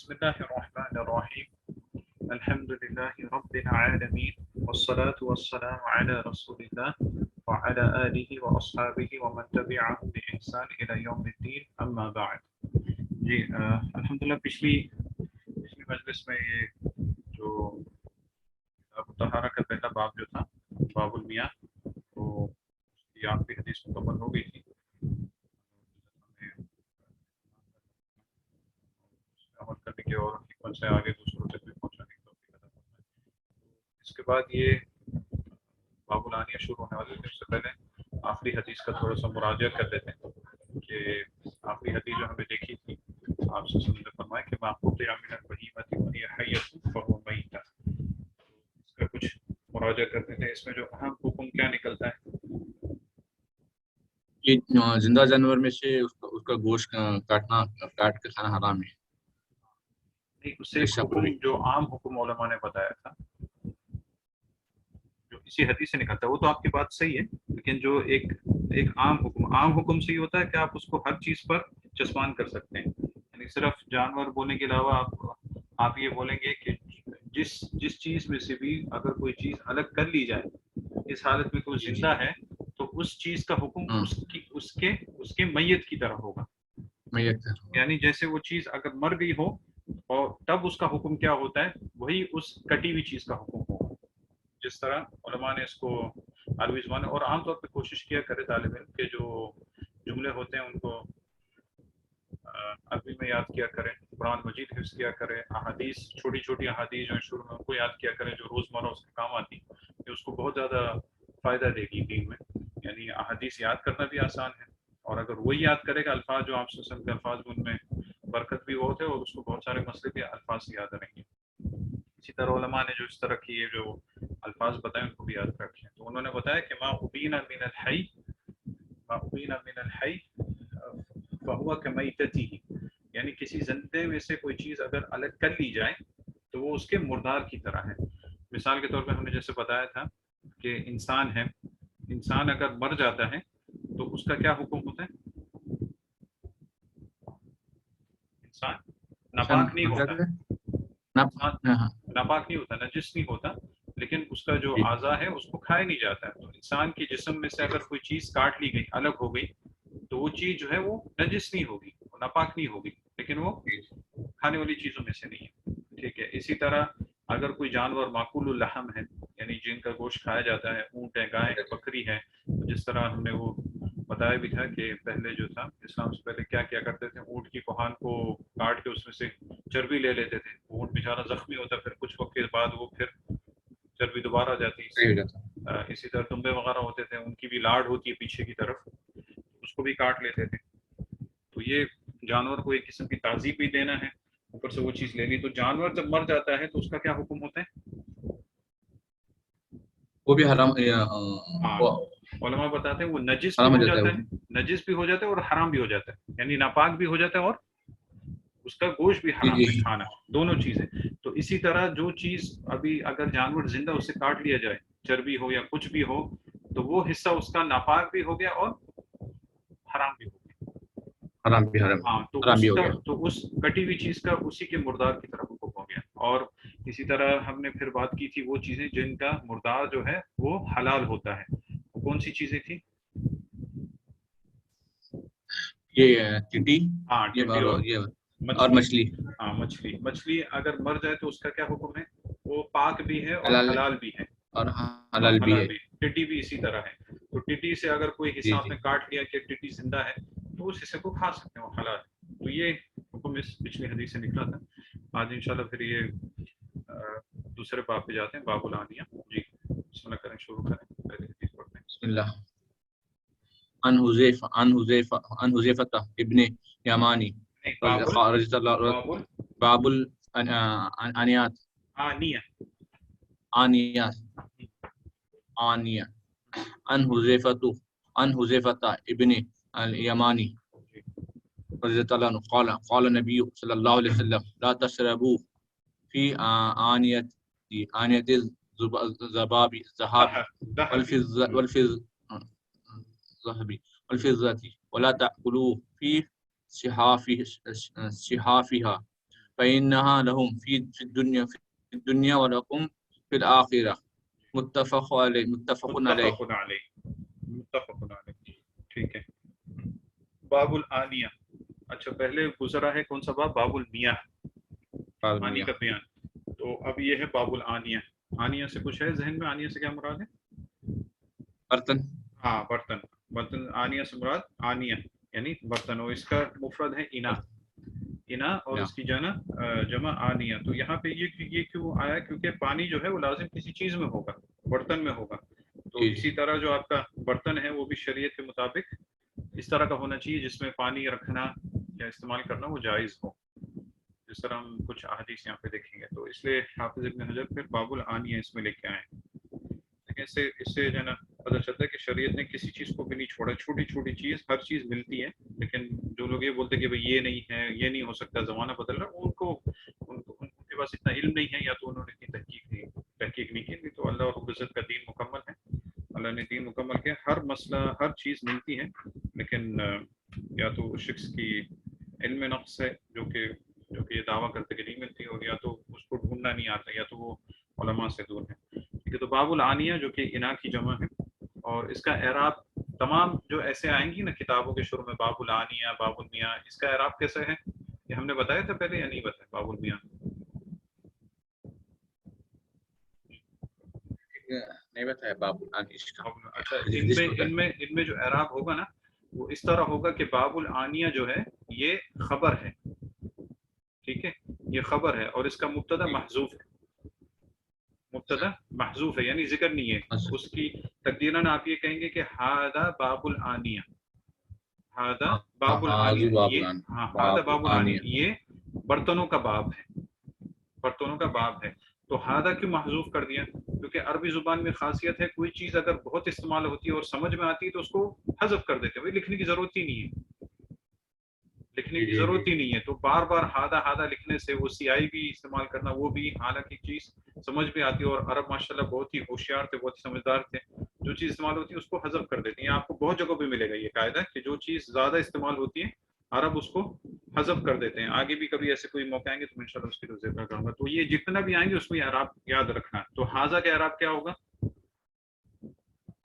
بسم الله الرحمن الرحيم الحمد لله رب العالمين والصلاة والسلام على رسول الله وعلى آله وأصحابه ومن تبعهم بإحسان إلى يوم الدين أما بعد. جی الحمدللہ پچھلی مجلس میں یہ جو طہارہ کا پہلا باب جو تھا باب المیاں، تو یہ آخری حدیث مکمل ہو گئی تھی. عمل کرنے کے اور حکمت سے آگے دوسروں تک بھی پہنچانے کی توفیق عطا فرمائے. اس کے بعد یہ باب الانیہ شروع ہونے والے تھے. اس سے پہلے آخری حدیث کا تھوڑا سا مراجعہ کر لیتے ہیں کہ آخری حدیث جو ہمیں دیکھی تھی آپ سے سننے فرمائے کہ ما قطع من البہیمۃ وہی حیۃ فہو میتۃ. اس کا کچھ مراجعہ کرتے تھے. اس میں جو اہم حکم کیا نکلتا ہے یہ زندہ جانور میں سے اس کا گوشت کاٹ کے کھانا حرام ہے. نہیں، اس سے ایک حکم جو عام حکم علماء نے بتایا تھا جو اسی حدیث سے نکلتا ہے، وہ تو آپ کی بات صحیح ہے، لیکن جو ایک عام حکم سے یہ ہوتا ہے کہ آپ اس کو ہر چیز پر چسپان کر سکتے ہیں. یعنی صرف جانور بولنے کے علاوہ آپ یہ بولیں گے کہ جس چیز میں سے بھی اگر کوئی چیز الگ کر لی جائے اس حالت میں کوئی زندہ ہے تو اس چیز کا حکم اس کے میت کی طرح ہوگا. یعنی جیسے وہ چیز اگر مر گئی ہو اور تب اس کا حکم کیا ہوتا ہے، وہی اس کٹی ہوئی چیز کا حکم ہوگا. جس طرح علماء نے اس کو عربی زبان اور عام طور پہ کوشش کیا کرے طالب علم کے جو جملے ہوتے ہیں ان کو عربی میں یاد کیا کریں، قرآن مجید حفظ کیا کریں، احادیث چھوٹی چھوٹی احادیث جو شروع میں ان کو یاد کیا کریں جو روزمرہ اس کے کام آتی، کہ اس کو بہت زیادہ فائدہ دے گی دین میں. یعنی احادیث یاد کرنا بھی آسان ہے، اور اگر وہی یاد کرے گا الفاظ جو آپ سے سن کے الفاظ ان میں برکت بھی بہت ہے اور اس کو بہت سارے مسئلے بھی الفاظ سے یاد رہیں گے. اسی طرح علماء نے جو اس طرح کی یہ جو الفاظ بتائے ان کو بھی یاد رکھیں. تو انہوں نے بتایا کہ ما ابین من الحی فہو کمیتتہ، یعنی کسی زندے میں سے کوئی چیز اگر الگ کر لی جائے تو وہ اس کے مردار کی طرح ہے. مثال کے طور پہ ہم نے جیسے بتایا تھا کہ انسان ہے، انسان اگر مر جاتا ہے تو اس کا کیا حکم ہوتا ہے؟ انسان ناپاک نہیں ہوتا، ناپاک نہیں ہوتا، نجس نہیں ہوتا، لیکن اس کا جو اعضا ہے اس کو کھایا نہیں جاتا ہے. تو انسان کے جسم میں سے اگر کوئی چیز کاٹ لی گئی، الگ ہو گئی، تو وہ چیز جو ہے وہ نجس نہیں ہوگی، وہ ناپاک نہیں ہوگی، لیکن وہ کھانے والی چیزوں میں سے نہیں ہے. ٹھیک ہے. اسی طرح اگر کوئی جانور معقول اللحم ہے، یعنی جن کا گوشت کھایا جاتا ہے، اونٹ ہے، گائے ہے، بکری ہے، جس طرح ہم نے وہ بتایا بھی تھا کہ پہلے جو تھا اسلام سے پہلے کیا کرتے تھے، اونٹ کی کوہان کو کاٹ کے اس میں سے چربی لے لیتے تھے. اونٹ بیچارہ زخمی ہوتا، پھر کچھ وقت کے بعد وہ پھر چربی دوبارہ آ جاتی. اسی طرح دمبے وغیرہ ہوتے تھے، ان کی بھی لاڑ ہوتی ہے پیچھے کی طرف، اس کو بھی کاٹ لیتے تھے. تو یہ جانور کو ایک قسم کی تعذیب بھی دینا ہے، اوپر سے وہ چیز لے لی. تو جانور جب مر جاتا ہے تو اس کا کیا حکم ہوتا ہے؟ وہ بھی حرام. علماء بتاتے ہیں وہ نجس بھی ہو جاتا ہے، نجس بھی ہو جاتا ہے اور حرام بھی ہو جاتا ہے. یعنی ناپاک بھی ہو جاتا ہے اور اس کا گوشت بھی حرام ہے کھانا، دونوں چیزیں. تو اسی طرح جو چیز ابھی اگر جانور زندہ اس سے کاٹ لیا جائے، چربی ہو یا کچھ بھی ہو، تو وہ حصہ اس کا ناپاک بھی ہو گیا اور حرام بھی ہو گیا. تو اس کٹی ہوئی چیز کا اسی کے مردار کی طرف حکم ہو گیا. اور اسی طرح ہم نے پھر بات کی تھی وہ چیزیں جن کا مردار جو ہے وہ حلال ہوتا ہے. وہ کون سی چیزیں تھی؟ یہ ٹڈی اور مچھلی. ہاں، مچھلی اگر مر جائے تو اس کا کیا حکم ہے؟ وہ پاک بھی ہے اور حلال بھی ہے. اور حلال بھی ہے. ٹڈی بھی اسی طرح ہے. تو ٹڈی سے اگر کوئی حصہ آپ نے کاٹ لیا کہ ٹڈی زندہ ہے تو اس حصے کو کھا سکتے ہیں، وہ حلال ہے. تو یہ حکم اس پچھلی حدیث سے نکلا تھا. آج انشاءاللہ پھر یہ دوسرے باب پہ جاتے ہیں، باب الانیہ. جی بسم اللہ کریں، شروع کریں، پہلی حدیث پڑھتے ہیں. بسم اللہ. عن حذیفہ ابن یمانی باب الانیات آنیہ. عن حذیفہ ابن الیمانی رضی اللہ عنہ قال النبی صلی اللہ علیہ وسلم لا تشربوا فی آنیۃ الذهب والفضة ولا تأكلوا في صحافها فإنها لهم في الدنيا ولكم في الآخرة متفق علیہ متفق علیہ. ٹھیک ہے. باب الآنیہ. اچھا پہلے گزرا ہے کون سا باب؟ باب المیاہ، پانی کا بیان. تو اب یہ ہے باب الآنیہ. آنیہ سے کچھ ہے ذہن میں؟ آنیہ سے کیا مراد ہے؟ برتن. ہاں برتن. برتن آنیہ سے مراد آنیہ یعنی برتن، اور اس کا مفرد ہے انا. انا اور اس کی جمع آنیہ. تو یہاں پہ یہ کیوں آیا؟ کیونکہ پانی جو ہے وہ لازم کسی چیز میں ہوگا، برتن میں ہوگا. تو اسی طرح جو آپ کا برتن ہے وہ بھی شریعت کے مطابق اس طرح کا ہونا چاہیے جس میں پانی رکھنا یا استعمال کرنا وہ جائز ہو، جس طرح ہم کچھ احادیث یہاں پہ دیکھیں گے. تو اس لیے حافظ ابن حجر پھر باب الآنیہ اس میں لے کے آئے. لیکن اس سے جو ہے نا پتہ چلتا ہے کہ شریعت نے کسی چیز کو بھی نہیں چھوڑا. چھوٹی چھوٹی چیز ہر چیز ملتی ہے، لیکن جو لوگ یہ بولتے ہیں کہ بھئی یہ نہیں ہے، یہ نہیں ہو سکتا، زمانہ بدل رہا ہے، ان کے پاس اتنا علم نہیں ہے، یا تو انہوں نے اتنی تحقیق نہیں کی. تو اللہ رب العزت کا دین مکمل ہے، اللہ نے دین مکمل کیا. ہر مسئلہ ہر چیز ملتی ہے، لیکن یا تو شخص کی علم نقص ہے جو کہ یہ دعویٰ کرتے کہ نہیں ملتی، اور یا تو اس کو ڈھونڈنا نہیں آتا، یا تو وہ علماء سے دور ہے. ٹھیک ہے. تو باب الآنیہ جو کہ انا کی جمع ہے، اور اس کا اعراب تمام جو ایسے آئیں گی نا کتابوں کے شروع میں، باب الآنیہ، باب المیاں، اس کا اعراب کیسے ہے یہ ہم نے بتایا تھا پہلے یا نہیں بتایا؟ باب المیاں نہیں بتایا باب الآنیہ. اچھا ان میں جو اعراب ہوگا نا وہ اس طرح ہوگا کہ باب الآنیہ جو ہے یہ خبر ہے. ٹھیک ہے، یہ خبر ہے اور اس کا مبتدا محذوف ہے. مبتدا محذوف ہے یعنی ذکر نہیں ہے. اس کی تقدیراً آپ یہ کہیں گے کہ ہذا باب الآنیہ، ہذا باب الآنیہ، ہذا باب الآنیہ، یہ برتنوں کا باب ہے، برتنوں کا باب ہے. تو ہذا کیوں محذوف کر دیا؟ کیونکہ عربی زبان میں خاصیت ہے کوئی چیز اگر بہت استعمال ہوتی ہے اور سمجھ میں آتی ہے تو اس کو حذف کر دیتے ہیں. بھائی لکھنے کی ضرورت ہی نہیں ہے، لکھنے کی ضرورت ہی نہیں ہے. تو بار بار ہادہ لکھنے سے وہ سیاہی بھی استعمال کرنا، وہ بھی حالانکہ چیز سمجھ میں آتی ہے. اور عرب ماشاءاللہ بہت ہی ہوشیار تھے، بہت ہی سمجھدار تھے. جو چیز استعمال ہوتی ہے اس کو حذف کر دیتے ہیں. آپ کو بہت جگہوں پہ ملے گا یہ قاعدہ کہ جو چیز زیادہ استعمال ہوتی ہے عرب اس کو حذف کر دیتے ہیں. آگے بھی کبھی ایسے کوئی موقع آئیں گے تو میں انشاءاللہ اس کی ذکر کروں گا. تو یہ جتنا بھی آئیں گے اس میں اعراب یاد رکھنا. تو ہاذا کا اعراب کیا ہوگا؟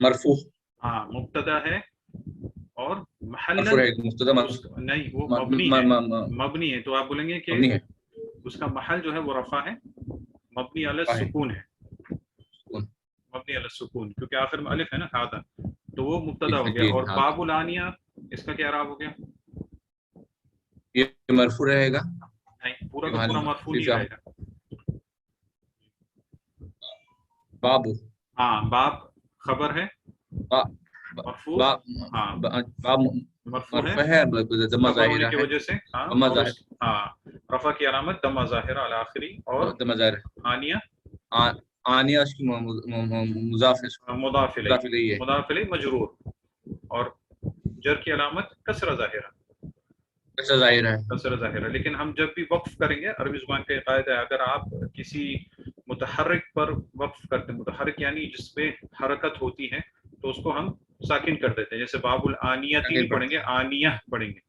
مرفوع. ہاں مبتدا ہے اور محل نہیں، وہ مبنی ہے. تو آپ بولیں گے کہ اس کا محل جو ہے وہ رفع ہے، مبنی علی السکون ہے، مبنی علی السکون، کیونکہ آخر میں الف ہے نا ہذا، تو وہ مبتدا ہو گیا. اور باب الآنیہ اس کا کیا اعراب ہو گیا؟ یہ مرفوع رہے گا. نہیں، پورا کا پورا مرفوع نہیں رہے گا. باب، ہاں باب خبر ہے، مرفوع، ہاں باب مرفوع ہے خبر ہونے کی وجہ سے، ہاں رفع کی علامت دمہ ظاہرہ علی آخری، اور دمہ ظاہر آنیہ اس کی مضاف الیہ مجرور، اور جر کی علامت کسرہ ظاہرہ، کسرہ ظاہرہ. لیکن ہم جب بھی وقف کریں گے، عربی زبان کا قاعدہ ہے اگر آپ کسی متحرک پر وقف کرتے ہیں، متحرک یعنی جس پہ حرکت ہوتی ہے، تو اس کو ہم ساکن کر دیتے ہیں. جیسے باب الآنیتی نہیں پڑھیں گے، آنیہ پڑھیں گے.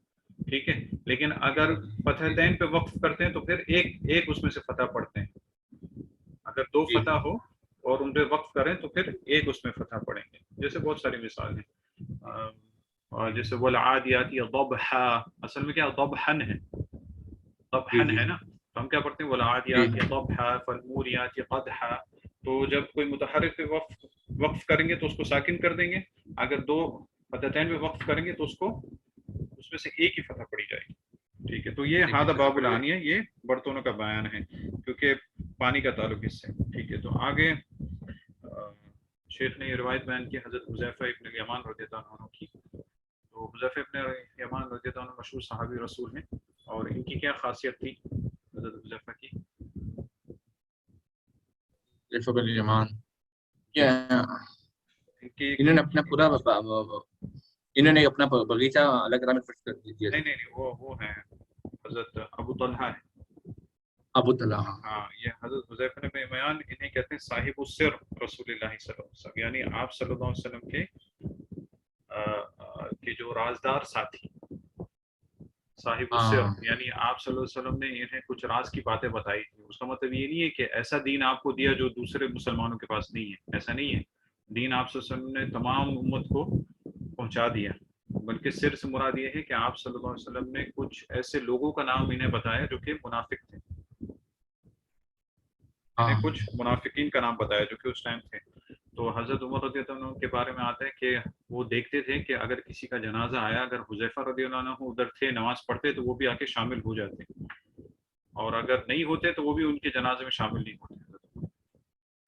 ٹھیک ہے. لیکن اگر فتحتین پہ وقف کرتے ہیں تو پھر ایک اس میں سے فتح پڑھتے ہیں. اگر دو فتح ہو اور ان پہ وقف کریں تو پھر ایک اس میں فتح پڑھیں گے. جیسے بہت ساری مثال ہیں، اور جیسے والعادیات ضبحا، اصل میں کیا ضبحن ہے، ضبحن ہے نا، تو ہم کیا پڑھتے ہیں والعادیات ضبحا فالموریات قدحا. تو جب کوئی متحرک پہ وقف کریں گے تو اس کو ساکن کر دیں گے. اگر دو فتحتین پہ وقف کریں گے تو اس میں سے ایک ہی فتح پڑی جائے گی. ٹھیک ہے. تو یہ ہذا باب الآنیہ، یہ برتنوں کا بیان ہے کیونکہ پانی کا تعلق اس سے. ٹھیک ہے. تو آگے شیخ نے یہ روایت بیان کی حضرت حذیفہ ابن الیمان رضی اللہ عنہ کی. تو حذیفہ ابن الیمان رضی اللہ عنہ مشہور صحابی رسول ہیں، اور ان کی کیا خاصیت تھی حضرت حذیفہ کی؟ انہوں نے اپنا بغیچہ الگ رام کر دیا. نہیں وہ ہے حضرت ابو طلحہ ہے. ابو طلحہ، ہاں یہ حضرت حذیفہ نے بیان، انہیں کہتے ہیں صاحب السر رسول اللہ صلی اللہ علیہ وسلم، یعنی آپ صلی اللہ علیہ وسلم کے جو رازدار ساتھی، صاحب السر، یعنی آپ صلی اللہ علیہ وسلم نے انہیں کچھ راز کی باتیں بتائی تھی. اس کا مطلب یہ نہیں ہے کہ ایسا دین آپ کو دیا جو دوسرے مسلمانوں کے پاس نہیں ہے، ایسا نہیں ہے. دین آپ صلی اللہ علیہ وسلم نے تمام امت کو پہنچا دیا، بلکہ سر سے مراد یہ ہے کہ آپ صلی اللہ علیہ وسلم نے کچھ ایسے لوگوں کا نام انہیں بتایا جو کہ منافق تھے. انہیں کچھ منافقین کا نام بتایا جو کہ اس ٹائم تھے. تو حضرت عمر رضی اللہ عنہ کے بارے میں آتا ہے کہ وہ دیکھتے تھے کہ اگر کسی کا جنازہ آیا، اگر حذیفہ رضی اللہ عنہ ادھر تھے نماز پڑھتے تو وہ بھی آ کے شامل ہو جاتے، اور اگر نہیں ہوتے تو وہ بھی ان کے جنازے میں شامل نہیں ہوتے.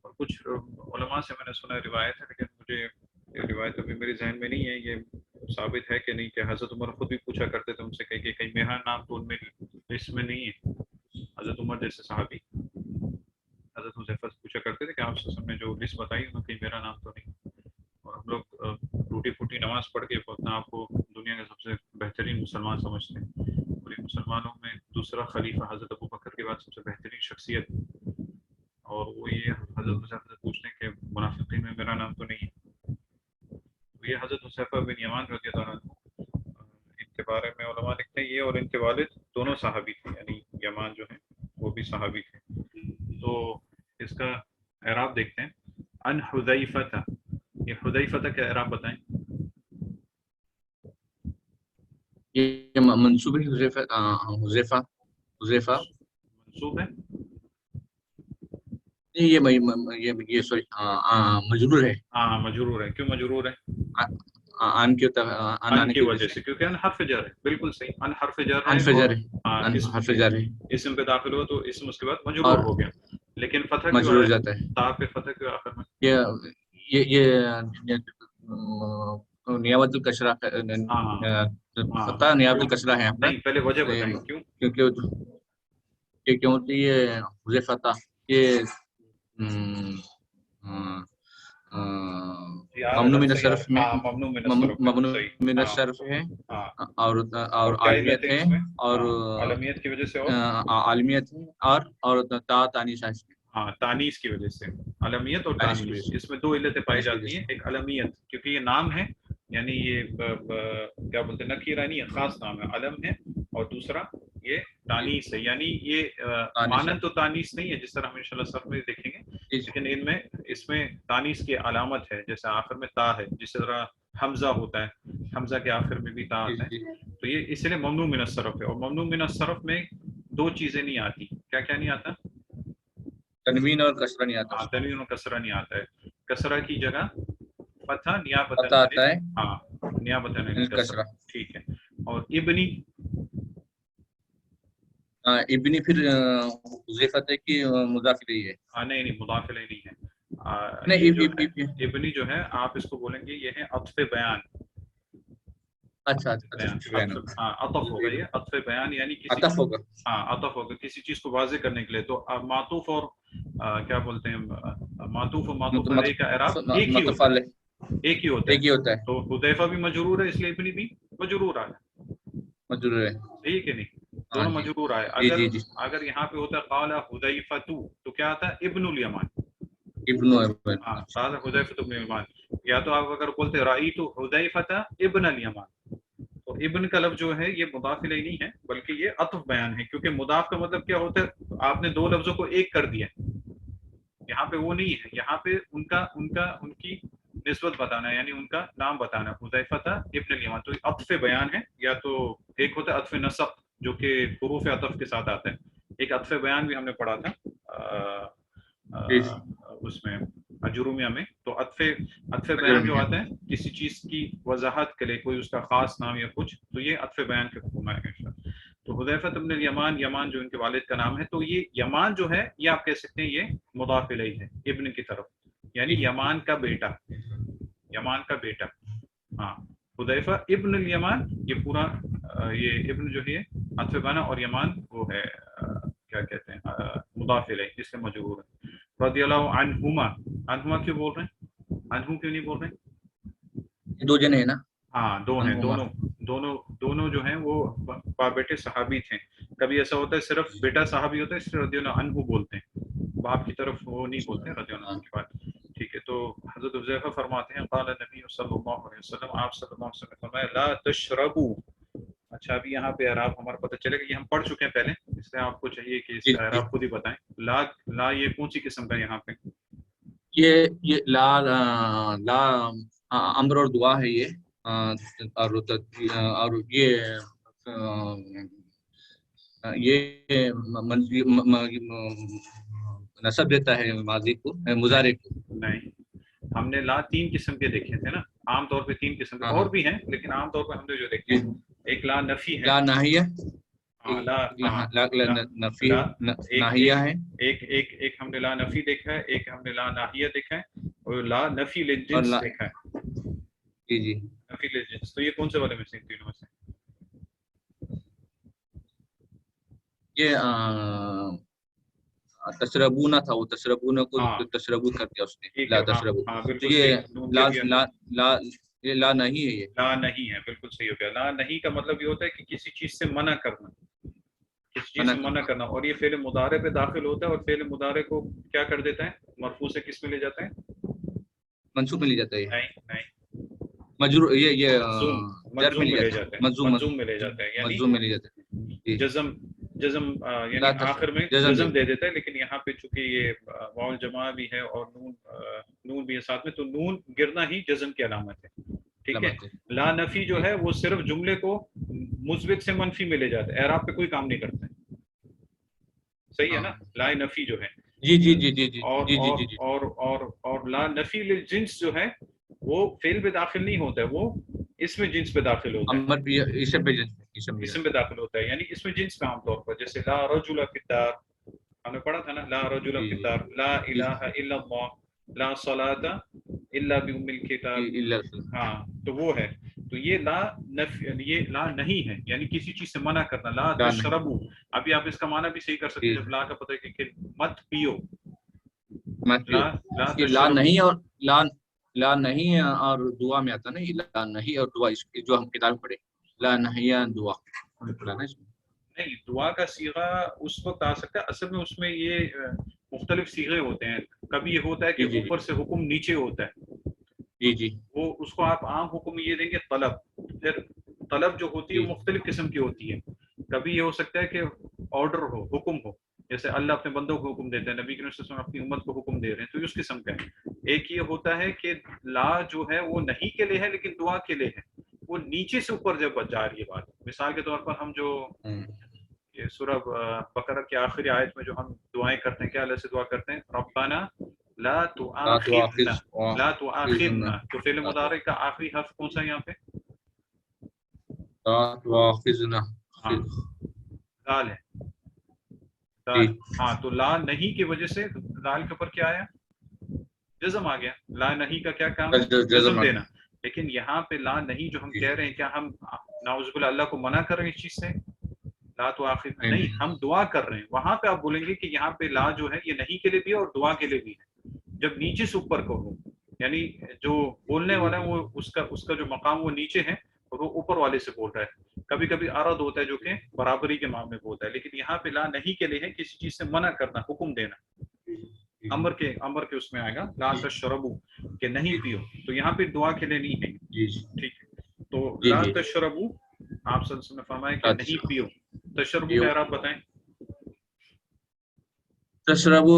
اور کچھ علماء سے میں نے سنا روایت ہے، لیکن مجھے یہ روایت ابھی میرے ذہن میں نہیں ہے یہ ثابت ہے کہ نہیں، کہ حضرت عمر خود بھی پوچھا کرتے تھے ان سے کہ کہیں میرا نام تو ان میں لسٹ میں نہیں ہے. حضرت عمر جیسے صحابی حضرت حذیفہ سے پوچھا کرتے تھے کہ آپ سے نے جو لسٹ بتائی ان میں کہیں میرا نام تو نہیں. اور ہم لوگ ٹوٹی پھوٹی نماز پڑھ کے اپنا آپ کو دنیا کے سب سے بہترین مسلمان سمجھتے ہیں، اور یہ مسلمانوں میں دوسرا خلیفہ حضرت ابو بکر کے بعد سب سے بہترین شخصیت، اور وہ یہ حضرت حذیفہ سے پوچھتے ہیں کہ منافقین میں میرا نام تو نہیں ہے. تو یہ حضرت حذیفہ بن یمان رضی اللہ عنہ، ان کے بارے میں علماء لکھتے ہیں یہ اور ان کے والد دونوں صحابی تھے، یعنی یمان جو ہیں وہ بھی صحابی تھے. تو اس کا اعراب دیکھتے ہیں. ان حذیفہ، یہ حذیفہ کا اعراب بتائیں. یہ منصوب ہے حذیفہ منصوب ہے. یہ سوری مجرور ہے. ہاں مجرور ہے. کیوں مجرور ہے؟ ان کی وجہ سے، کیونکہ ان حرف جر ہے. بالکل صحیح، ان حرف جر ہے، حرف جر ہے، اسم پہ داخل ہوا تو اسم اس کے بعد مجرور ہو گیا. لیکن فتح مجرور کیوں جاتا ہے. تا پہ فتح کیوں آخر میں؟ یہ نیابت الکسرہ فتح نیابت الکسرہ ہے. نہیں پہلے وجہ بتائیں کیوں. کیونکہ ہوتی ہے حذیفہ یہ ممنوع من الصرف میں، ممنوع من الصرف ہے، اور عالمیت ہے، اور عالمیت کی وجہ سے، عالمیت ہے، اور تا تانیث ہے. ہاں تانیث کی وجہ سے، علمیت اور تانیث، اس میں دو علتیں پائی جاتی ہیں. ایک علمیت کیونکہ یہ نام ہے، یعنی یہ کیا بولتے ہیں، نکیرہ نہیں ہے، خاص نام ہے، علم ہے. اور دوسرا یہ تانیث ہے، یعنی یہ مانند تو تانیث نہیں ہے جس طرح ہم انشاءاللہ سب میں دیکھیں گے، لیکن اس میں تانیث کی علامت ہے. جیسے آخر میں تا ہے، جس طرح حمزہ ہوتا ہے، حمزہ کے آخر میں بھی تا آتا ہے. تو یہ اس لیے ممنوع من الصرف ہے. اور ممنوع من الصرف میں دو چیزیں نہیں آتی. کیا کیا نہیں آتا؟ تنوین اور کسرہ نہیں آتا. تنوین اور کسرہ نہیں آتا ہے. کسرہ کی جگہ فتح نیابتاً آتا ہے. ہاں نیابتاً کسرہ. ٹھیک ہے. اور ابنی، ابنی پھر حذیفہ کی مضاف الیہ ہے. نہیں مضاف الیہ نہیں ہے. نہیں ابنی جو ہے آپ اس کو بولیں گے یہ ہے عطف بیان. اچھا عطف ہوگا، یہ عطف بیان یعنی عطف ہوگا. ہاں عطف ہوگا کسی چیز کو واضح کرنے کے لیے. تو معطوف اور کیا بولتے ہیں، معطوف اور معطوف علیہ کا اعراب ایک ہی ہوتا ہے. تو حذیفہ بھی مجرور ہے، اس لیے ابنی بھی مجرور آیا. ٹھیک ہے، نہیں دونوں مجرور آئے. اگر یہاں پہ ہوتا قال حذیفہ تو کیا آتا ہے؟ ابن الیمان. قال حذیفہ ابن الیمان. یا تو آپ اگر بولتے رأیت حذیفہ ابن الیمان، تو ابن کا لفظ جو ہے یہ مضاف الیہ نہیں ہے بلکہ یہ عطف بیان ہے. کیونکہ مضاف کا مطلب کیا ہوتا ہے، آپ نے دو لفظوں کو ایک کر دیا. یہاں پہ وہ نہیں ہے، یہاں پہ ان کی نسبت بتانا، یعنی ان کا نام بتانا. حذیفہ ابن الیمان تو عطف بیان ہے. یا تو ایک ہوتا ہے عطف نسق جو کہ حروف عطف کے ساتھ آتا ہے. ایک عطف بیان بھی ہم نے پڑھا تھا اس میں اجرومیہ میں. تو عطف بیان جو آتا ہے کسی چیز کی وضاحت کے لیے، کوئی اس کا خاص نام یا کچھ، تو یہ عطف بیان کے حکم ہے. تو حذیفہ ابن الیمان، یمان جو ان کے والد کا نام ہے، تو یہ یمان جو ہے یہ آپ کہہ سکتے ہیں یہ مضاف الیہ ہے ابن کی طرف، یعنی یمان کا بیٹا. یمان کا بیٹا. ہاں حذیفہ ابن الیمان یہ پورا یہ ابن جو ہے عطف بیان، اور یمان وہ ہے کیا کہتے ہیں مضاف الیہ، جس سے مجرور ہے. رضی اللہ عنہما کیوں بول رہے ہیں؟ عنہ کیوں نہیں بول رہے ہیں؟ دو جنے ہیں نا. ہاں دو ہیں، دونوں جو ہیں وہ باپ بیٹے صحابی تھے. کبھی ایسا ہوتا ہے صرف بیٹا صحابی ہوتا ہے، اس لیے رضی اللہ عنہ بولتے ہیں، باپ کی طرف وہ نہیں بولتے رضی اللہ عنہ کی بات. ٹھیک ہے. تو حضرت حذیفہ فرماتے ہیں قال نبی صلی اللہ علیہ وسلم، آپ صلی اللہ علیہ وسلم فرمایا لا تشربوا اچھا ابھی یہاں پہ اعراب ہمارا پتہ چلے گا، یہ ہم پڑھ چکے ہیں پہلے، اس لیے آپ کو چاہیے کہ اس جی کا اعراب خود ہی بتائیں. لا لا یہ کون سی قسم کا یہاں پہ؟ یہ لا لا امر اور دعا ہے یہ، اور یہ نسب دیتا ہے ماضی کو، مضارع کو. نہیں، ہم نے لا 3 قسم کے دیکھے تھے نا، عام طور پہ 3 قسم کے، ہاں اور بھی ہیں لیکن عام طور پہ ہم نے جو دیکھے ہیں، ایک لا نفی ہے، لا ناہیہ، ہاں لا نفی لا ناہیہ ہے، ایک ہم نے لا نفی دیکھا ہے، ایک ہم نے لا ناہیہ دیکھا ہے، اور لا نفی اور للجنس دیکھا ہے. جی جی نفی للجنس، تو یہ کون سے والے میں سے ان تینوں میں سے؟ یہ تشربونا تھا، وہ تشربونا کو ہاں تشربو کر دیا اس نے، ٹھیک ہے، لا ہاں تشربو. ہاں تو بالکل یہ صحیح، نون لا کے دیا، لا لا یہ لا نہیں ہے، یہ لا نہیں ہے، بالکل صحیح ہو گیا. لا نہیں کا مطلب یہ ہوتا ہے کہ کسی چیز سے منع کرنا، کسی چیز سے منع کرنا، اور یہ فعل مضارع پہ داخل ہوتا ہے، اور فعل مضارع کو کیا کر دیتا ہے، مرفوع سے کس میں لے جاتا ہے؟ منصوب میں لے جاتا ہے، نہیں مجرور، یہ جر میں منظوم لے میں لے جاتا ہے، جاتے ہیں، منظوم میں لے جاتے ہیں، یعنی منظوم میں لے جاتا ہے. جی جزم یعنی آخر میں جزم دے دیتا ہے، لیکن یہاں پہ چونکہ یہ واؤ الجماع بھی ہے اور نون بھی ہے ساتھ میں، تو نون گرنا ہی جزم کی علامت ہے. ٹھیک ہے، لا نفی جو ہے وہ صرف جملے کو مثبت سے منفی میں لے جاتا ہے، اعراب پہ کوئی کام نہیں کرتا ہے. صحیح ہے نا، لا نفی جو ہے، جی جی جی جی جی اور جی جی اور جی جی اور اور اور لا نفی للجنس جو ہے وہ فعل پہ داخل نہیں ہوتا ہے، وہ اس میں جنس پہ داخل ہوتا ہے، امر بھی اسم پہ اسم پہ داخل ہوتا ہے، یعنی اس میں جنس پہ عام طور پر، جیسے لا رجل فی الدار، ہم نے پڑھا تھا نا، لا رجل فی الدار، لا الہ الا اللہ، لا صلاۃ الا بام الکتاب، ہاں تو وہ ہے. تو یہ لا نفی، یہ لا نہیں ہے، یعنی کسی چیز سے منع کرنا. لا تشربو، ابھی آپ اس کا معنی بھی صحیح کر سکتے ہیں، جب لا کا پتہ ہے کہ مت پیو، لا لا تشربو، نہیں، اور لا نہیں اور دعا میں آتا نا، یہ لا نہیں اور دعا، اس جو ہم کتاب پڑھے، لا نہیں دعا پڑھا نا اس میں. نہیں، دعا کا صیغہ اس وقت آ سکتا ہے، اصل میں اس میں یہ مختلف صیغے ہوتے ہیں. کبھی یہ ہوتا ہے کہ اوپر سے حکم نیچے ہوتا ہے، جی جی وہ اس کو آپ عام حکم یہ دیں گے طلب. پھر طلب جو ہوتی ہے وہ مختلف قسم کی ہوتی ہے. کبھی یہ ہو سکتا ہے کہ آرڈر ہو، حکم ہو، جیسے اللہ اپنے بندوں کو حکم دیتے ہیں، نبی کریم صلی اللہ علیہ وسلم اپنی امت کو حکم دے رہے ہیں، تو یہ اس قسم کا ہے. ایک یہ ہوتا ہے کہ لا جو ہے وہ نہیں کے لیے ہے لیکن دعا کے لیے ہے، وہ نیچے سے اوپر جب جا رہی ہے بات. مثال کے طور پر ہم جو یہ سورہ بقرہ کی آخری آیت میں جو ہم دعائیں کرتے ہیں، کیا اللہ سے دعا کرتے ہیں؟ ربنا لا تؤاخذنا، تو فعل مضارع کا آخری حرف کون سا ہے یہاں پہ؟ دال ہے، دال. ہاں تو لا نہیں کی وجہ سے دال کے اوپر کیا آیا؟ جزم آ گیا. لا نہیں کا کیا کام ہے؟ جزم دینا. لیکن یہاں پہ لا نہیں جو ہم کہہ رہے ہیں، کیا ہم نعوذ باللہ اللہ کو منع کر رہے ہیں اس چیز سے؟ لا تو آخر نہیں، ہم دعا کر رہے ہیں. وہاں پہ آپ بولیں گے کہ یہاں پہ لا جو ہے یہ نہیں کے لیے بھی ہے اور دعا کے لیے بھی ہے. جب نیچے سے اوپر کو ہو، یعنی جو بولنے والا ہے وہ اس کا جو مقام وہ نیچے ہے اور وہ اوپر والے سے بول رہا ہے. کبھی کبھی عرض ہوتا ہے جو کہ برابری کے معاملے میں ہوتا ہے، لیکن یہاں پہ لا نہیں کے لیے ہے، کسی چیز سے منع کرنا، حکم دینا. امر کے اس میں آئے گا لا تشربو، کہ نہیں پیو، تو یہاں پہ دعا کے لیے نہیں ہے. ٹھیک ہے، تو لا تشربو آپ صلی اللہ علیہ وسلم نے فرمایا کہ نہیں پیو. تشربو کا اعراب بتائیں. تشربو،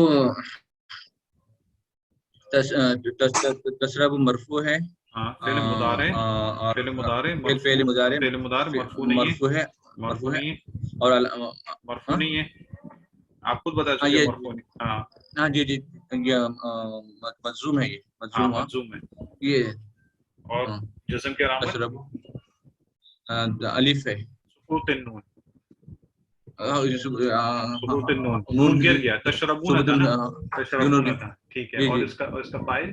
تشرب مرفوع ہے، ہاں فعل مضارع، فعل مضارع فعل مضارع مرفوع نہیں ہے، مرفوع ہے اور اور مرفوع نہیں ہے، آپ خود بتا چکے مرفوع نہیں. ہاں جی جی، یہ مجزوم ہے، یہ مجزوم ہے. یہ اور جزم کی علامت تشرب الف ہے، سکوت النون، ثبوت النون، نون نون گر گیا. تشربون تھا نا، تشربون تھا. ٹھیک ہے، اور اس کا فاعل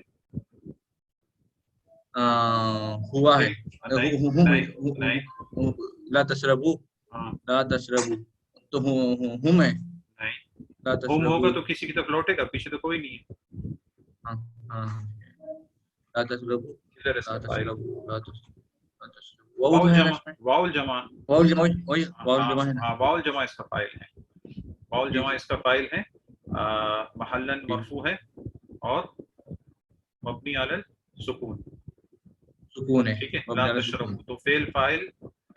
ہوا ہے. نہیں لا تشربو، لا تشربو تو ہم ہے. نہیں، ہوم ہوگا تو کسی کی طرف لوٹے گا، پیچھے تو کوئی نہیں ہے. لا تشربو، ادھر اس لا کا فاعل تشربو، لا تشربو. واو الجمع، واو الجمع ہے نا، واو الجمع اس کا فاعل ہے. واو الجمع اس کا فاعل ہے، محلاً مرفوع ہے اور مبنی علی السکون. سکون ہے، ٹھیک ہے، لا تشربو تو فعل فاعل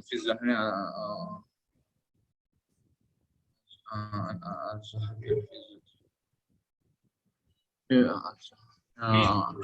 في الزمن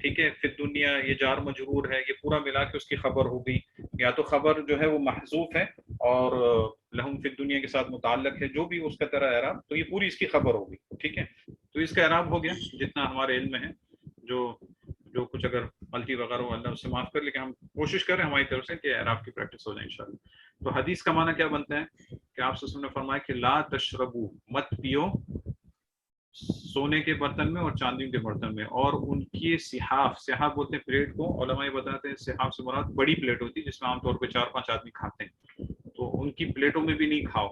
ٹھیک ہے، فی الدنیا یہ جار مجرور ہے، یہ پورا ملا کے اس کی خبر ہوگی، یا تو خبر جو ہے وہ محذوف ہے اور لہم فی الدنیا کے ساتھ متعلق ہے، جو بھی اس کا طرح اعراب، تو یہ پوری اس کی خبر ہوگی. ٹھیک ہے، تو اس کا اعراب ہو گیا جتنا ہمارے علم میں ہے. جو کچھ اگر غلطی وغیرہ ہو اللہ اس سے معاف کر، لیکن ہم کوشش کریں ہماری طرف سے کہ اعراب کی پریکٹس ہو جائے انشاءاللہ. تو حدیث کا معنی کیا بنتا ہے کہ آپ وسلم نے فرمایا کہ لا تشربو، مت پیو، سونے کے برتن میں اور چاندی کے برتن میں، اور ان کی صحاف بولتے ہیں پلیٹ کو، علماء بتاتے ہیں صحاف سے مراد بڑی پلیٹ ہوتی ہے جس میں عام طور پہ 4-5 آدمی کھاتے ہیں، تو ان کی پلیٹوں میں بھی نہیں کھاؤ.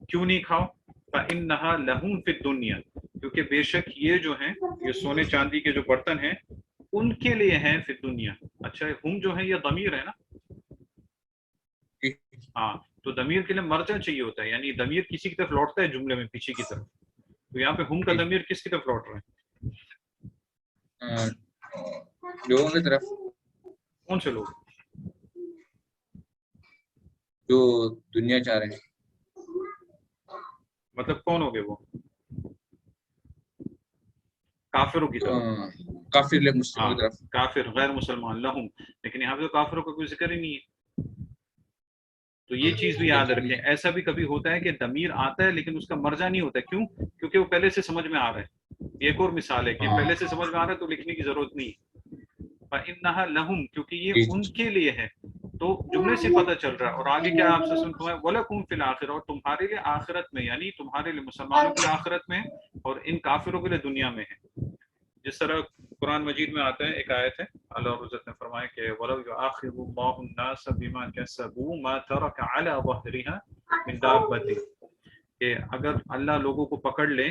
کیوں نہیں کھاؤ؟ فَإِنَّهَا لَهُمْ فِي الدُّنْيَا، کیونکہ بے شک یہ جو ہیں، یہ سونے چاندی کے جو برتن ہیں ان کے لیے ہیں فی الدنیا. اچھا، ہم جو ہے یہ ضمیر ہے نا، ہاں، تو ضمیر کے لیے مرجع چاہیے ہوتا ہے، یعنی ضمیر کسی کی طرف لوٹتا ہے جملے میں پیچھے کی طرف. تو یہاں پہ ہم کا ضمیر کس کی طرف لوٹ رہا ہے؟ لوگوں کی طرف. کون سے لوگ؟ جو دنیا چاہ رہے ہیں. مطلب کون ہو گئے وہ؟ کافروں کی طرف. کافر مسلموں کی طرف. کافر غیر مسلمان لہم، لیکن یہاں پہ تو کافروں کا کوئی ذکر ہی نہیں ہے. تو یہ چیز بھی یاد رکھیں. ایسا بھی کبھی ہوتا ہے کہ ضمیر آتا ہے لیکن اس کا مرجع نہیں ہوتا. کیوں؟ کیونکہ وہ پہلے سے سمجھ میں آ رہا ہے. ایک اور مثال ہے کہ پہلے سے سمجھ میں آ رہا ہے تو لکھنے کی ضرورت نہیں. فَإِنَّهَا لَهُمْ، کیونکہ یہ ان کے لیے ہے، تو جملے سے پتہ چل رہا ہے. اور آگے کیا آپ سے سنتا ہے، وَلَكُمْ فِي الْآخِرَةِ، اور تمہارے لیے آخرت میں، یعنی تمہارے لیے مسلمانوں کے لیے آخرت میں اور ان کافروں کے لیے دنیا میں ہے. جس طرح قرآن مجید میں آتا ہے، ایک آیت ہے، اللہ عزت نے فرمایا کہ وَلَوْ يُؤَاخِذُ اللَّهُ النَّاسَ بِمَا كَسَبُوا مَا تَرَكَ عَلَى ظَهْرِهَا مِن دَابَّةٍ، کہ اگر اللہ لوگوں کو پکڑ لے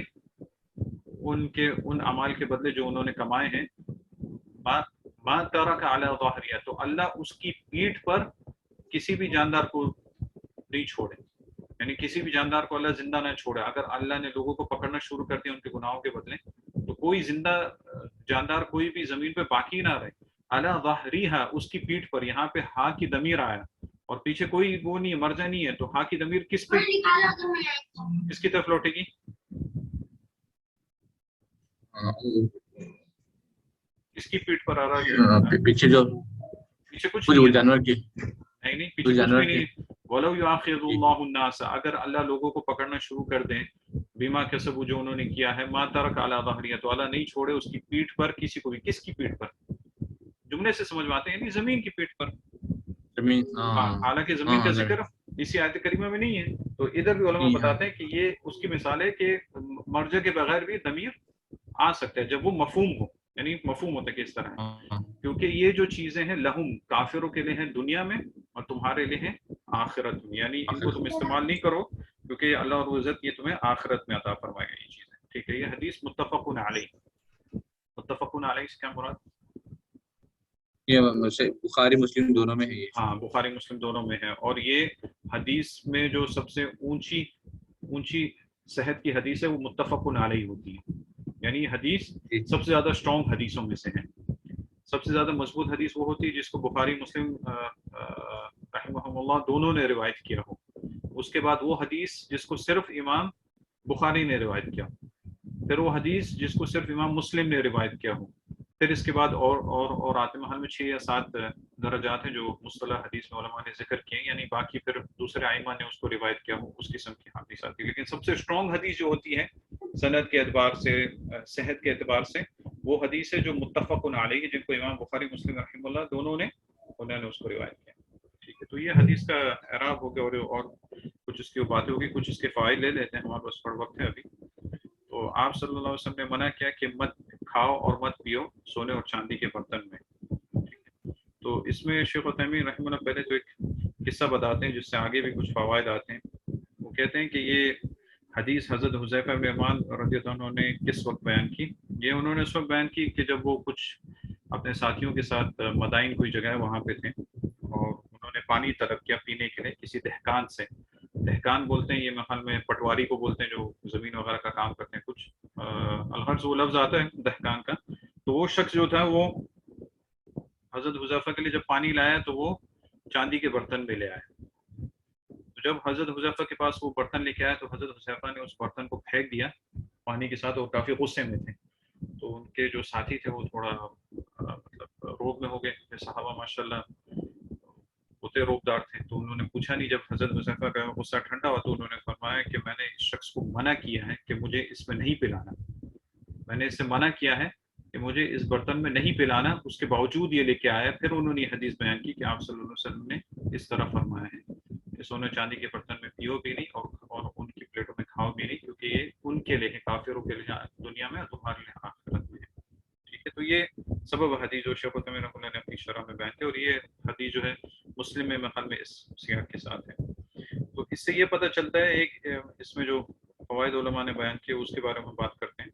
ان اعمال کے بدلے جو انہوں نے کمائے ہیں، ما ترک علی ظہریہ، تو اللہ اس کی پیٹھ پر کسی بھی جاندار کو نہیں چھوڑے، یعنی کسی بھی جاندار کو اللہ زندہ نہ چھوڑے. اگر اللہ نے لوگوں کو پکڑنا شروع کر دیا ان کے گناہوں کے بدلے، تو کوئی زندہ جاندار کوئی بھی زمین پہ باقی نہ رہے. علی ظہریہ، اس کی پیٹھ پر، یہاں پہ ہا کی ضمیر آیا اور پیچھے کوئی وہ نہیں، مرجع نہیں ہے، تو ہا کی ضمیر کس کی طرف لوٹے گی؟ اس کی پیٹھ پر آ رہا ہے، پیچھے کچھ نہیں، جانور کی نہیں پیچھے کچھ بھی نہیں. وَلَوْ يُؤَاخِذُ اللَّهُ النَّاسَ، اگر اللہ لوگوں کو پکڑنا شروع کر دیں، بما کسبوا، جو انہوں نے کیا ہے، ما ترک علی ظہریہ، تو اللہ نہیں چھوڑے اس کی پیٹھ پر کسی کو بھی. کس کی پیٹھ پر؟ جملے سے سمجھ میں آتے ہیں، یعنی زمین کی پیٹھ پر. زمین، حالانکہ زمین کا ذکر اسی آیت کریمہ میں نہیں ہے. تو ادھر بھی علماء بتاتے ہیں کہ یہ اس کی مثال ہے کہ مرجع کے بغیر بھی ضمیر آ سکتا ہے جب وہ مفہوم ہو، یعنی مفہوم ہوتا ہے کہ اس طرح ہے. کیونکہ یہ جو چیزیں ہیں لہم، کافروں کے لیے ہیں دنیا میں اور تمہارے لیے ہیں آخرت میں، یعنی ان کو تم استعمال نہیں کرو کیونکہ اللہ اور عزت یہ تمہیں آخرت میں عطا فرمائے گا یہ چیزیں. ٹھیک ہے، یہ حدیث متفق علیہ. متفق علیہ سے کیا مراد؟ یہ بخاری مسلم دونوں میں ہے یہ. ہاں، بخاری مسلم دونوں میں ہے. اور یہ حدیث میں جو سب سے اونچی صحت کی حدیث ہے وہ متفق علیہ ہوتی ہے، یعنی حدیث سب سے زیادہ اسٹرانگ حدیثوں میں سے ہے. سب سے زیادہ مضبوط حدیث وہ ہوتی ہے جس کو بخاری مسلم رحمہم اللہ دونوں نے روایت کیا ہو. اس کے بعد وہ حدیث جس کو صرف امام بخاری نے روایت کیا ہو، پھر وہ حدیث جس کو صرف امام مسلم نے روایت کیا ہو، پھر اس کے بعد اور آتے محل میں 6 یا 7 درجات ہیں جو مصطلح حدیث میں علماء نے ذکر کیے، یعنی باقی پھر دوسرے ائمہ نے اس کو روایت کیا ہو، اس قسم کی حدیث آتی ہے. لیکن سب سے اسٹرانگ حدیث جو ہوتی ہے سند کے اعتبار سے، صحت کے اعتبار سے، وہ حدیث ہے جو متفق علیہ، جن کو امام بخاری مسلم رحمہ اللہ دونوں نے اس کو روایت کیا. ٹھیک ہے، تو یہ حدیث کا اعراب ہو گیا اور کچھ اس کی باتیں ہوگی، کچھ اس کے فوائد لے لیتے ہیں، ہمارے پاس تھوڑا وقت ہے ابھی. تو آپ صلی اللہ علیہ وسلم نے منع کیا کہ مت کھاؤ اور مت پیو سونے اور چاندی کے برتن میں. تو اس میں شیخ عثیمین رحمہ اللہ پہلے تو ایک قصہ بتاتے ہیں جس سے آگے بھی کچھ فوائد آتے ہیں. وہ کہتے ہیں کہ یہ حدیث حضرت حذیفہ بن یمان رضی اللہ عنہ نے کس وقت بیان کی؟ یہ انہوں نے اس وقت بیان کی کہ جب وہ کچھ اپنے ساتھیوں کے ساتھ مدائن کوئی جگہ ہے وہاں پہ تھے، اور انہوں نے پانی طلب کیا پینے کے لیے کسی دہقان سے. دہقان بولتے ہیں یہ محل میں پٹواری کو بولتے ہیں جو زمین وغیرہ کا کام کرتے ہیں. کچھ الغرض وہ لفظ آتا ہے دہقان کا. تو وہ شخص جو تھا وہ حضرت حذیفہ کے لیے جب پانی لایا تو وہ چاندی کے برتن میں لے آیا. تو جب حضرت حذیفہ کے پاس وہ برتن لے کے آیا تو حضرت حذیفہ نے اس برتن کو پھینک دیا پانی کے ساتھ، اور کافی غصے میں تھے. تو ان کے جو ساتھی تھے وہ تھوڑا روب میں ہو گئے. صحابہ ماشاءاللہ ہوتے روبدار تھے, تو انہوں نے پوچھا نہیں. جب حضرت حذیفہ کا غصہ ٹھنڈا ہوا تو انہوں نے فرمایا کہ میں نے اس شخص کو منع کیا ہے کہ مجھے اس میں نہیں پلانا, میں نے اس سے منع کیا ہے کہ مجھے اس برتن میں نہیں پلانا. اس کے باوجود یہ لے کے آیا. پھر انہوں نے یہ حدیث بیان کی کہ آپ صلی اللہ علیہ وسلم نے اس طرح فرمایا ہے کہ سونے چاندی کے برتن میں پیو بھی نہیں اور ان کی پلیٹوں میں کھاؤ بھی نہیں, کیونکہ یہ ان کے لیے کافروں کے لیے دنیا میں, تمہارے لیے آخرت میں ہے. ٹھیک ہے, تو یہ سبب حدیث جو شیخ الحدیث رحمۃ اللہ نے اپنی شرح میں بیان کی, اور یہ حدیث جو ہے مسلم میں محل میں اس سیاق کے ساتھ ہے. تو اس سے یہ پتہ چلتا ہے, ایک اس میں جو فوائد علماء نے بیان کیے اس کے بارے میں بات کرتے ہیں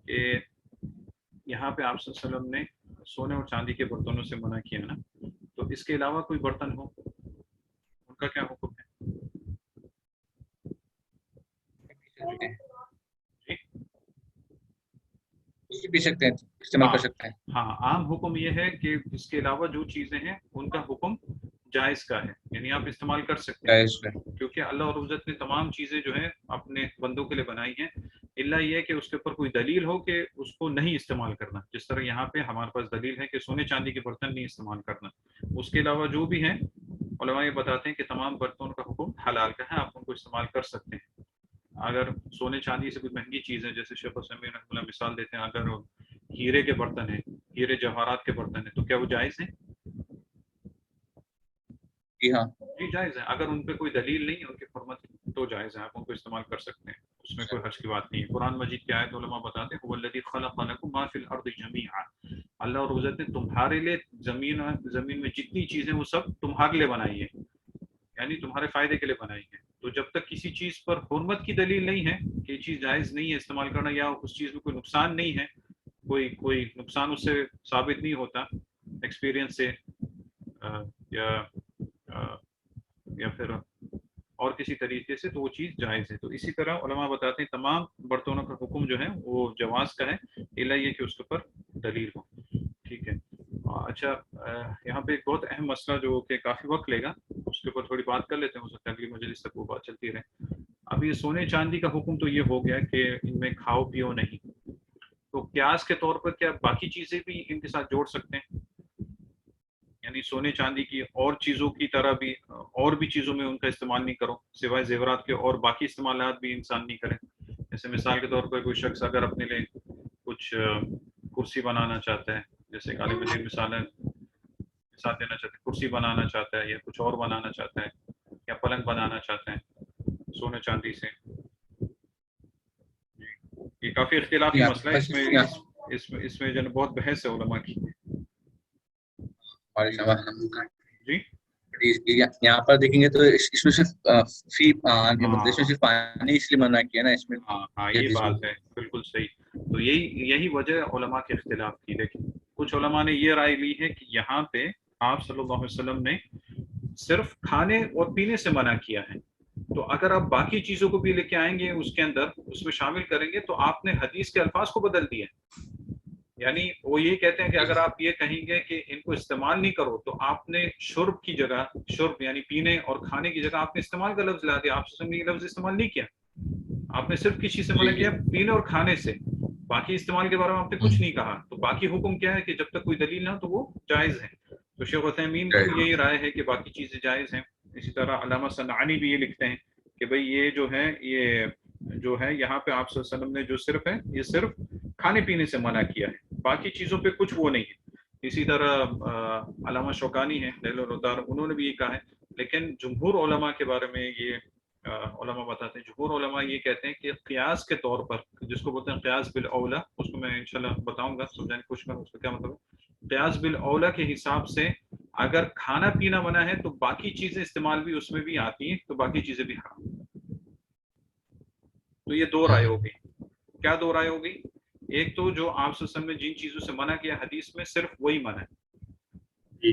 کہ یہاں پہ آپ صلی اللہ علیہ وسلم نے سونے اور چاندی کے برتنوں سے منع کیا نا, تو اس کے علاوہ کوئی برتن ہو ان کا کیا حکم ہے؟ پی سکتے ہیں, استعمال کر سکتے ہیں. ہاں, عام حکم یہ ہے کہ اس کے علاوہ جو چیزیں ہیں ان کا حکم جائز کا ہے, یعنی آپ استعمال کر سکتے ہیں, کیونکہ اللہ اور عزت نے تمام چیزیں جو ہیں اپنے بندوں کے لیے بنائی ہیں, الا یہ کہ اس کے اوپر کوئی دلیل ہو کہ اس کو نہیں استعمال کرنا. جس طرح یہاں پہ ہمارے پاس دلیل ہے کہ سونے چاندی کے برتن نہیں استعمال کرنا. اس کے علاوہ جو بھی ہیں علماء یہ بتاتے ہیں کہ تمام برتنوں کا حکم حلال کا ہے, آپ ان کو استعمال کر سکتے ہیں. اگر سونے چاندی سے کوئی مہنگی چیز ہے, جیسے شیخ الحدیث رحمۃ اللہ مثال دیتے ہیں, اگر ہیرے کے برتن ہیں, ہیرے جواہرات کے برتن ہیں, تو کیا وہ جائز ہیں؟ جی ہاں, جی جائز ہے. اگر ان پہ کوئی دلیل نہیں ہے ان کی حرمت تو جائز ہے, آپ ان کو استعمال کر سکتے ہیں, اس میں کوئی حرج کی بات نہیں ہے. قرآن مجید کی آیت علماء بتاتے ہیں وَالَّذِي خَلَقَ لَكُم مَا فِي الْأَرْضِ جَمِيعًا, اللہ اور عزت نے تمہارے لیے زمین میں جتنی چیزیں وہ سب تمہارے لیے بنائی ہے, یعنی تمہارے فائدے کے لیے بنائی ہے. تو جب تک کسی چیز پر حرمت کی دلیل نہیں ہے کہ یہ چیز جائز نہیں ہے استعمال کرنا, یا اس چیز میں کوئی نقصان نہیں ہے, کوئی نقصان اس سے ثابت نہیں ہوتا ایکسپیرینس سے یا پھر اور کسی طریقے سے, تو وہ چیز جائز ہے. تو اسی طرح علماء بتاتے ہیں تمام برتنوں کا حکم جو ہے وہ جواز کا ہے, الا یہ کہ اس کے اوپر دلیل ہو. ٹھیک ہے, اچھا یہاں پہ ایک بہت اہم مسئلہ جو کہ کافی وقت لے گا, اس کے اوپر تھوڑی بات کر لیتے ہیں, ہو سکتا ہے اگلی مجلس تک وہ بات چلتی رہے. اب یہ سونے چاندی کا حکم تو یہ ہو گیا کہ ان میں کھاؤ پیو نہیں, تو قیاس کے طور پر کیا باقی چیزیں بھی ان کے ساتھ جوڑ سکتے ہیں؟ یعنی سونے چاندی کی اور چیزوں کی طرح بھی اور بھی چیزوں میں ان کا استعمال نہیں کرو, سوائے زیورات کے اور باقی استعمالات بھی انسان نہیں کرے. جیسے مثال کے طور پر کوئی شخص اگر اپنے لیے کچھ کرسی بنانا چاہتا ہے, جیسے ایک عالم دین مثال دینا چاہتے ہیں, کرسی بنانا چاہتا ہے یا کچھ اور بنانا چاہتا ہے یا پلنگ بنانا چاہتا ہے سونے چاندی سے. یہ کافی اختلافی مسئلہ ہے, اس میں جو ہے بہت بحث ہے علماء کی. جی یہاں پر دیکھیں گے تو اس میں صرف صرف پانی اس لیے منع کیا نا اس میں. ہاں یہ بات ہے, بالکل صحیح. تو یہی وجہ علماء کے اختلاف کی. لیکن کچھ علماء نے یہ رائے لی ہے کہ یہاں پہ آپ صلی اللہ علیہ وسلم نے صرف کھانے اور پینے سے منع کیا ہے, تو اگر آپ باقی چیزوں کو بھی لے کے آئیں گے اس کے اندر, اس میں شامل کریں گے, تو آپ نے حدیث کے الفاظ کو بدل دیا. یعنی وہ یہ کہتے ہیں کہ اگر آپ یہ کہیں گے کہ ان کو استعمال نہیں کرو, تو آپ نے شرب کی جگہ, شرب یعنی پینے اور کھانے کی جگہ آپ نے استعمال کا لفظ لا دیا. آپ نے یہ لفظ استعمال نہیں کیا, آپ نے صرف کسی سے منع کیا پینے اور کھانے سے, باقی استعمال کے بارے میں آپ نے کچھ نہیں کہا. تو باقی حکم کیا ہے کہ جب تک کوئی دلیل نہ ہو تو وہ جائز ہے. تو شیخ عثیمین کی یہی رائے ہے کہ باقی چیزیں جائز ہیں. اسی طرح علامہ صنعانی بھی یہ لکھتے ہیں کہ بھئی یہ جو ہے یہاں پہ آپ صلی اللہ علیہ وسلم نے جو صرف ہے یہ صرف کھانے پینے سے منع کیا ہے, باقی چیزوں پہ کچھ وہ نہیں ہے. اسی طرح علامہ شوکانی ہیں لیل العطار, انہوں نے بھی یہ کہا ہے. لیکن جمہور علماء کے بارے میں یہ علماء بتاتے ہیں, جمہور علماء یہ کہتے ہیں کہ قیاس کے طور پر, جس کو بولتے ہیں قیاس بالاولا, اس کو میں انشاءاللہ بتاؤں گا, سمجھانے کی کوشش کروں اس کا کیا مطلب ہے. قیاس بالاولا کے حساب سے اگر کھانا پینا منع ہے تو باقی چیزیں استعمال بھی اس میں بھی آتی ہیں, تو باقی چیزیں بھی حرام. تو یہ دو رائے ہو گئی. کیا دو رائے ہو گئی؟ ایک تو جو آپ صلی اللہ علیہ وسلم نے جن چیزوں سے منع کیا حدیث میں صرف وہی منع ہے.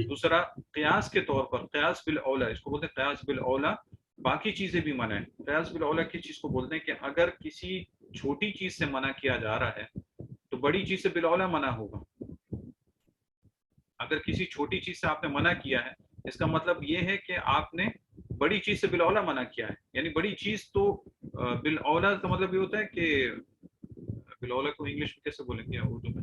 دوسرا قیاس کے طور پر, قیاس بالاولا, اس کو بولتے ہیں قیاس بالاولا, باقی چیزیں بھی منع ہے. قیاس بالاولا کی چیز کو بولتے ہیں کہ اگر کسی چھوٹی چیز سے منع کیا جا رہا ہے تو بڑی چیز سے بالاولا منع ہوگا. اگر کسی چھوٹی چیز سے آپ نے منع کیا ہے, اس کا مطلب یہ ہے کہ آپ نے بڑی چیز سے بالاولا منع کیا ہے. یعنی بڑی چیز تو بالاولا کا مطلب یہ ہوتا ہے کہ بالاولا کو انگلش میں کیسے بولیں گے اردو میں؟